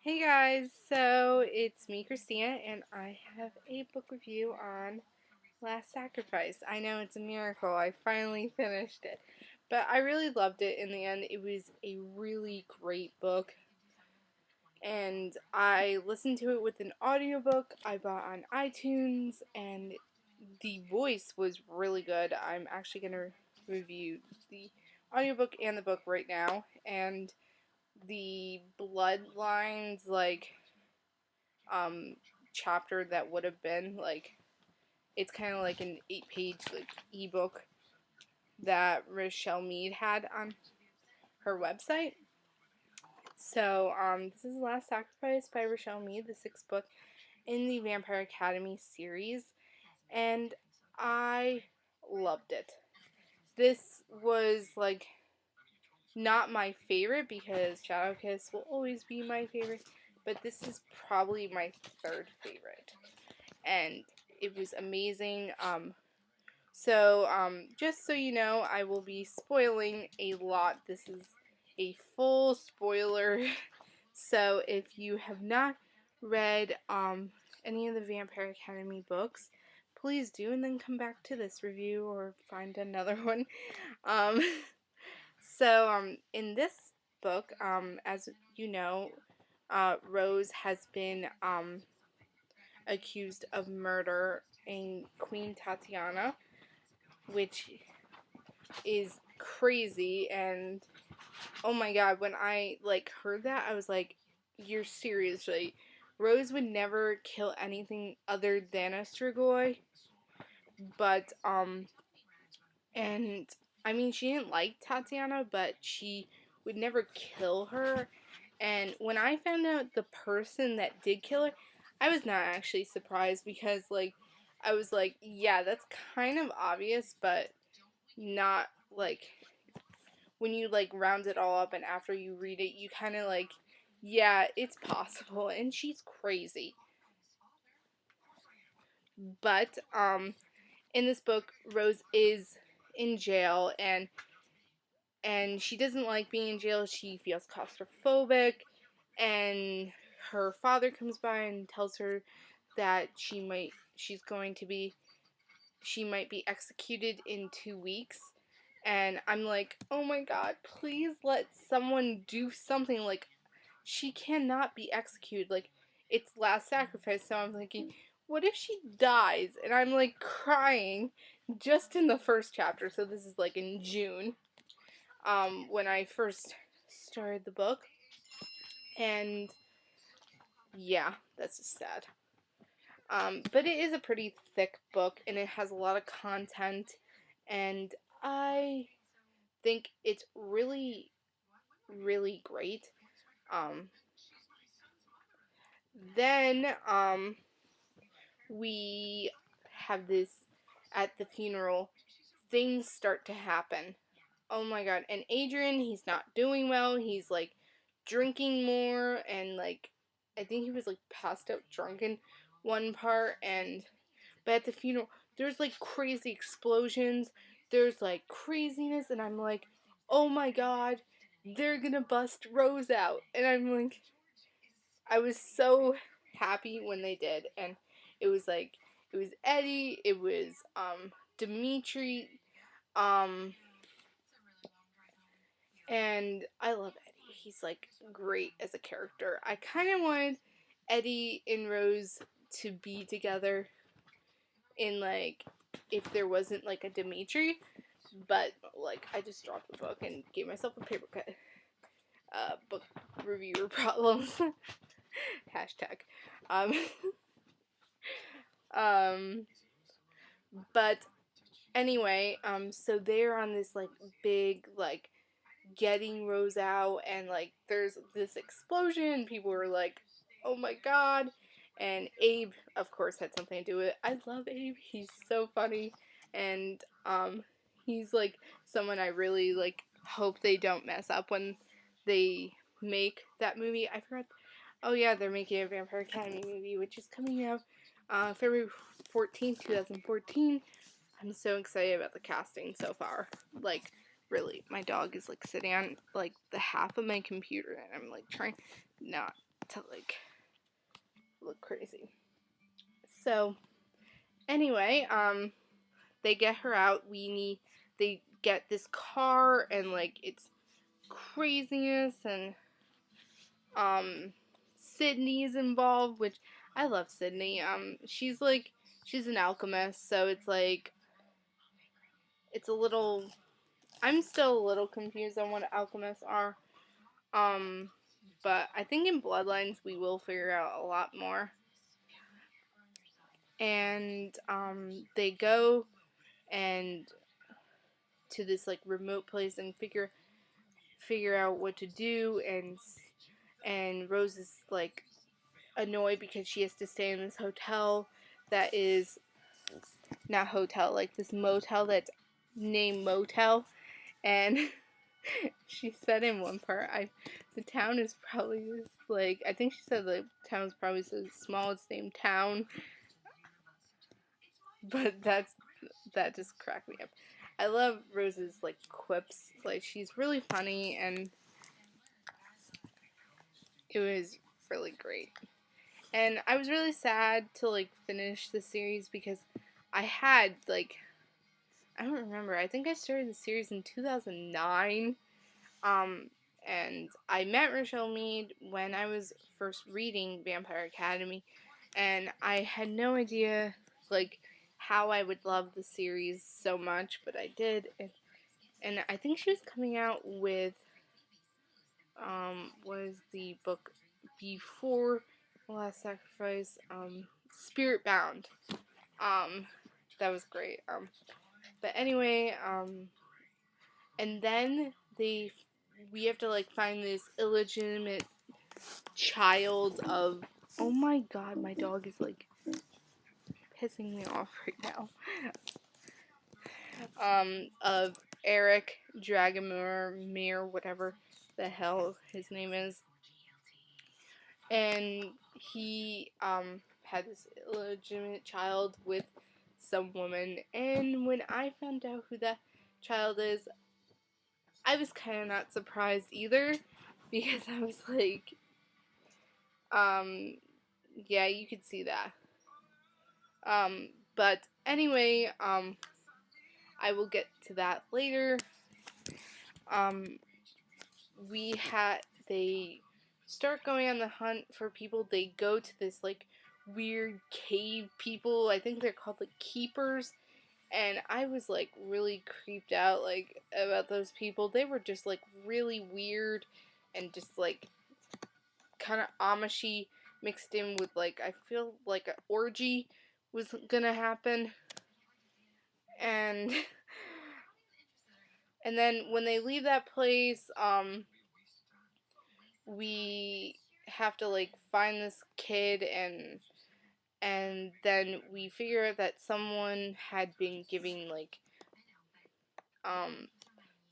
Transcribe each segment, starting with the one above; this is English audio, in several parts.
Hey guys, so it's me, Christina, and I have a book review on Last Sacrifice. I know it's a miracle, I finally finished it, but I really loved it in the end. It was a really great book, and I listened to it with an audiobook I bought on iTunes, and the voice was really good. I'm actually going to review the audiobook and the book right now, and the bloodlines, um chapter that would have been it's kind of like an 8-page ebook that Richelle Mead had on her website. So this is The Last Sacrifice by Richelle Mead, the sixth book in the Vampire Academy series, and I loved it. This was not my favorite because Shadow Kiss will always be my favorite, but this is probably my third favorite, and it was amazing. Just so you know, I will be spoiling a lot. This is a full spoiler. So if you have not read any of the Vampire Academy books, please do, and then come back to this review or find another one. Um, in this book, as you know, Rose has been accused of murder in Queen Tatiana, which is crazy. And oh my god, when I heard that, I was like, you're seriously, Rose would never kill anything other than a Strigoi. But and I mean, she didn't like Tatiana, but she would never kill her. And when I found out the person that did kill her, I was not actually surprised, because I was like, yeah, that's kind of obvious, but not when you round it all up and after you read it, you kind of yeah, it's possible, and she's crazy. But in this book, Rose is in jail, and she doesn't like being in jail. She feels claustrophobic, and her father comes by and tells her that she might be executed in 2 weeks. And I'm like, oh my god, please let someone do something. She cannot be executed. It's Last Sacrifice. So I'm thinking, what if she dies? And I'm crying just in the first chapter. So this is in June, when I first started the book. And yeah, that's just sad. But it is a pretty thick book, and it has a lot of content, and I think it's really, really great. Um, then we have this at the funeral. Things start to happen. Oh my god! And Adrian, he's not doing well. He's drinking more, and I think he was passed out drunk in one part. And but at the funeral, there's crazy explosions. There's craziness, and I'm like, oh my god, they're gonna bust Rose out. And I was so happy when they did. And it was it was Eddie, it was Dimitri, um and I love Eddie. He's great as a character. I kind of wanted Eddie and Rose to be together in if there wasn't a Dimitri, but I just dropped the book and gave myself a paper cut. Book reviewer problems. Hashtag. Um, um, but anyway, so they're on this big getting Rose out, and there's this explosion. People were like, oh my god. And Abe, of course, had something to do with it. I love Abe. He's so funny. And he's someone I really hope they don't mess up when they make that movie. I forgot. Oh yeah, they're making a Vampire Academy movie, which is coming out February 14th, 2014. I'm so excited about the casting so far. Really, my dog is sitting on the half of my computer, and I'm trying not to like look crazy. So anyway, they get her out. They get this car, and like it's craziness, and Sydney's involved, which I love Sydney. She's an alchemist, so it's like it's a little. I'm still a little confused on what alchemists are. Um, but I think in Bloodlines we will figure out a lot more. And they go and to this like remote place and figure out what to do, and Rose is like annoyed because she has to stay in this hotel that is not hotel, like this motel that's named Motel, and she said in one part, the town is probably like, I think she said the town is probably so small it's named Town, but that just cracked me up. I love Rose's like quips, like she's really funny, and it was really great. And I was really sad to like finish the series because I had like, I don't remember, I think I started the series in 2009. And I met Richelle Mead when I was first reading Vampire Academy, and I had no idea like how I would love the series so much, but I did. And I think she was coming out with was the book before The Last Sacrifice, Spirit Bound. That was great. But anyway, and then we have to like find this illegitimate child of, oh my god, my dog is like pissing me off right now. Of Eric Dragomir, whatever the hell his name is. And he had this illegitimate child with some woman, and when I found out who that child is, I was kind of not surprised either, because I was like, yeah, you could see that. But anyway, I will get to that later. They start going on the hunt for people. They go to this like weird cave people. I think they're called like keepers. And I was like really creeped out like about those people. They were just like really weird and just like kind of Amishy mixed in with like, I feel like an orgy was gonna happen. And and then when they leave that place, we have to like find this kid, and then we figure out that someone had been giving like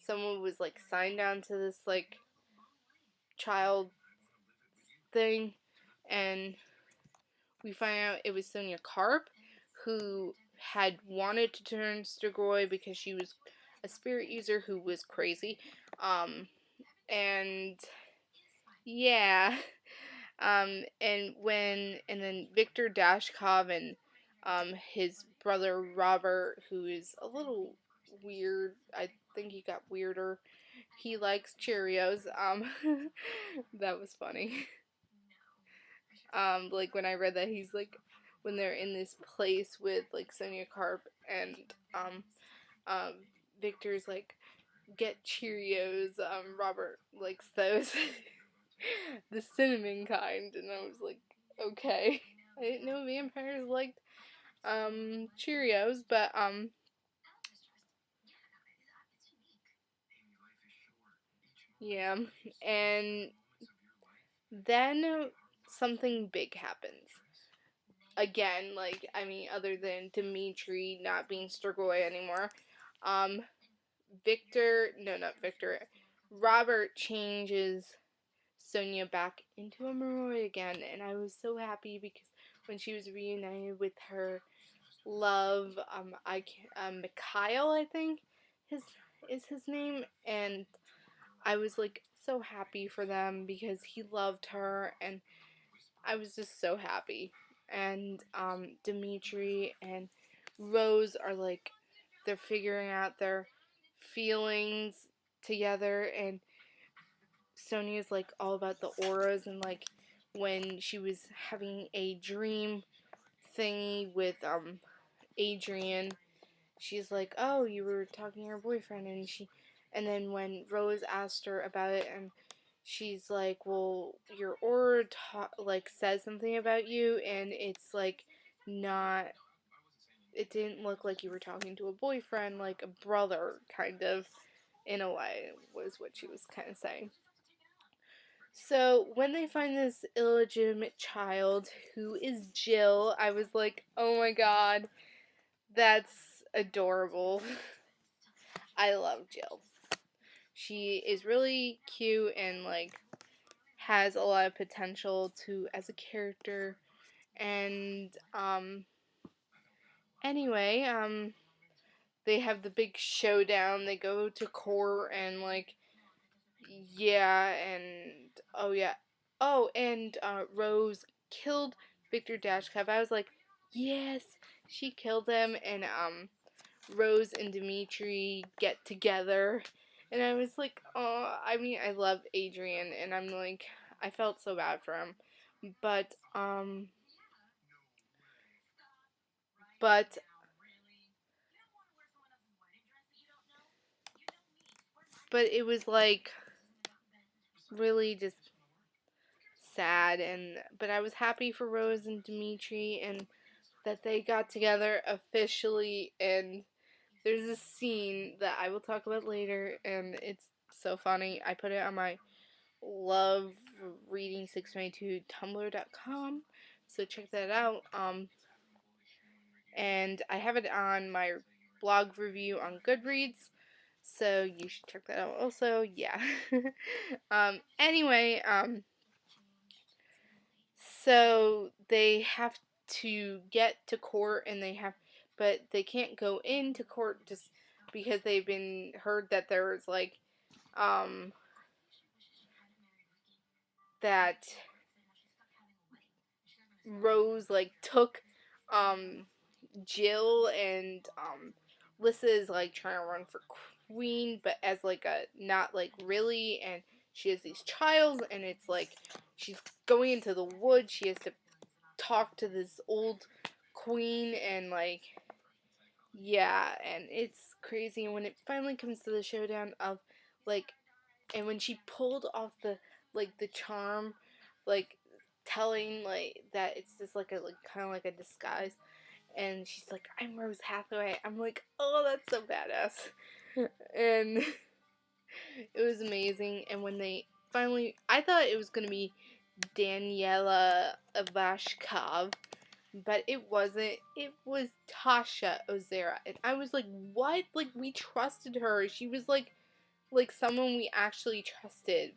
someone was like signed down to this like child thing, and we find out it was Sonia Karp, who had wanted to turn Strigoi because she was a spirit user who was crazy. And yeah. And then Victor Dashkov and his brother Robert, who is a little weird. I think he got weirder. He likes Cheerios. That was funny. Like when I read that, he's like, when they're in this place with like Sonia Karp, and um Victor's like, get Cheerios. Robert likes those. The cinnamon kind, and I was like, okay. I didn't know vampires liked Cheerios, but yeah. And then something big happens. Again, like, I mean, other than Dimitri not being Strigoi anymore, um not Victor, Robert changes Sonia back into a Maroi again, and I was so happy because when she was reunited with her love, Mikhail, I think is his name, and I was like so happy for them because he loved her, and I was just so happy. And Dimitri and Rose are like, they're figuring out their feelings together, and Sonia's like all about the auras, and like when she was having a dream thingy with Adrian, she's like, "Oh, you were talking to your boyfriend," and then when Rose asked her about it, and she's like, "Well, your aura like says something about you, and it's like not. It didn't look like you were talking to a boyfriend, like a brother, kind of, in a way," was what she was kind of saying. So when they find this illegitimate child who is Jill, I was like, "Oh my god, that's adorable." I love Jill. She is really cute and like has a lot of potential to as a character. And anyway, they have the big showdown. They go to court and like, yeah, and oh yeah. Oh, and Rose killed Victor Dashkov. I was like, yes, she killed him. And Rose and Dimitri get together, and I was like, oh, I mean, I love Adrian, and I'm like, I felt so bad for him, but but it was like really just sad, and but I was happy for Rose and Dimitri, and that they got together officially. And there's a scene that I will talk about later, and it's so funny. I put it on my love reading 622 tumblr.com, so check that out. And I have it on my blog review on Goodreads, so you should check that out also. Yeah. Anyway, so they have to get to court, and but they can't go into court just because they've been heard that there's like that Rose like took Jill, and Lissa is like trying to run for queen, but as like a not like really, and she has these trials, and it's like she's going into the woods. She has to talk to this old queen, and like, yeah, and it's crazy. And when it finally comes to the showdown of like, and when she pulled off the charm, like telling like that it's just like a like kind of like a disguise, and she's like, "I'm Rose Hathaway." I'm like, "Oh, that's so badass." And it was amazing. And when they finally, I thought it was gonna be Daniela Ivashkov, but it wasn't. It was Tasha Ozera, and I was like, "What?" Like, we trusted her. She was like someone we actually trusted.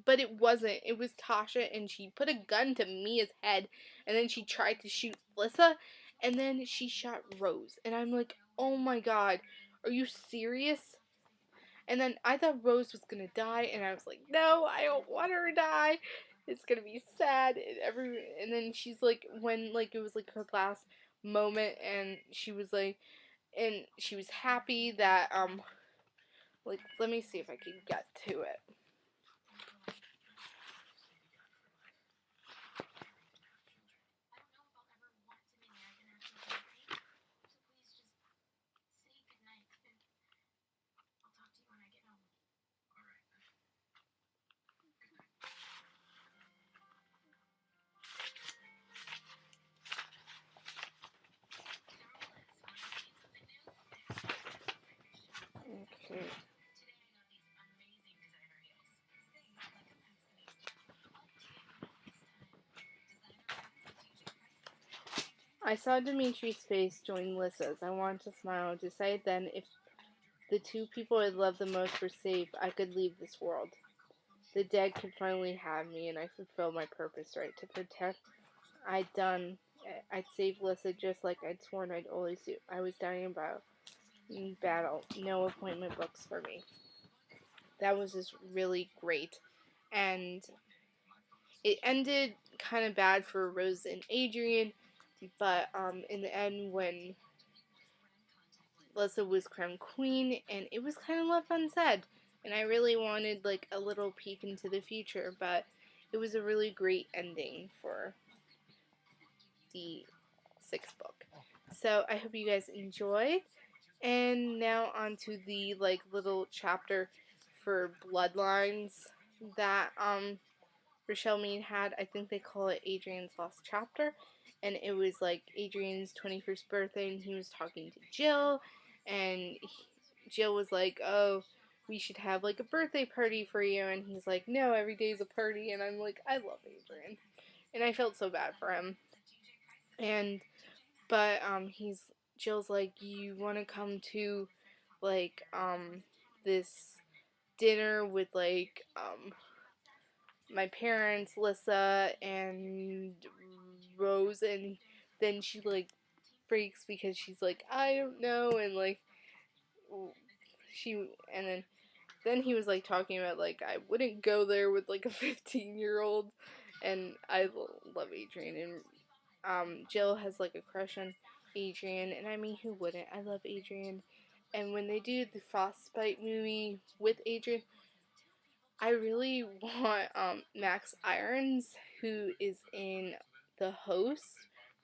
But it wasn't. It was Tasha, and she put a gun to Mia's head, and then she tried to shoot Lissa, and then she shot Rose. And I'm like, oh my god, are you serious? And then I thought Rose was gonna die, and I was like, no, I don't want her to die. It's gonna be sad. And then she's like, when like it was like her last moment, and she was like, and she was happy that like, let me see if I can get to it. Okay. I saw Dimitri's face join Lissa's. I wanted to smile. Decide then if the two people I loved the most were safe, I could leave this world. The dead could finally have me, and I fulfilled my purpose, right? To protect. I'd done. I'd save Lissa just like I'd sworn I'd always do. I was dying about battle. No appointment books for me. That was just really great. And it ended kind of bad for Rose and Adrian, but in the end, when Lissa was crowned queen, and it was kind of left unsaid, and I really wanted like a little peek into the future, but it was a really great ending for the sixth book. So I hope you guys enjoyed. And now on to the like little chapter for Bloodlines that Richelle Mead had. I think they call it Adrian's Lost Chapter. And it was like Adrian's 21st birthday, and he was talking to Jill, and Jill was like, "Oh, we should have like a birthday party for you," and he's like, "No, every day's a party." And I'm like, I love Adrian, and I felt so bad for him. And but Jill's like, "You want to come to like this dinner with like my parents, Lissa and Rose," and then she like freaks because she's like, "I don't know," and like she and then he was like talking about like, I wouldn't go there with like a 15-year-old, and I love Adrian, and Jill has like a crush on Adrian, and I mean, who wouldn't? I love Adrian. And when they do the Frostbite movie with Adrian, I really want Max Irons, who is in The Host,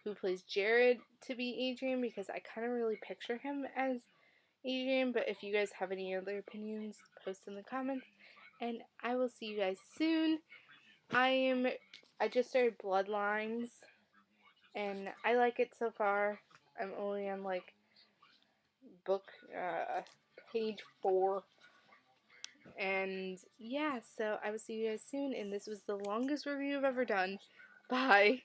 who plays Jared, to be Adrian, because I kind of really picture him as Adrian. But if you guys have any other opinions, post in the comments, and I will see you guys soon. I just started Bloodlines, and I like it so far. I'm only on like book page 4, and yeah, so I will see you guys soon, and this was the longest review I've ever done. Bye.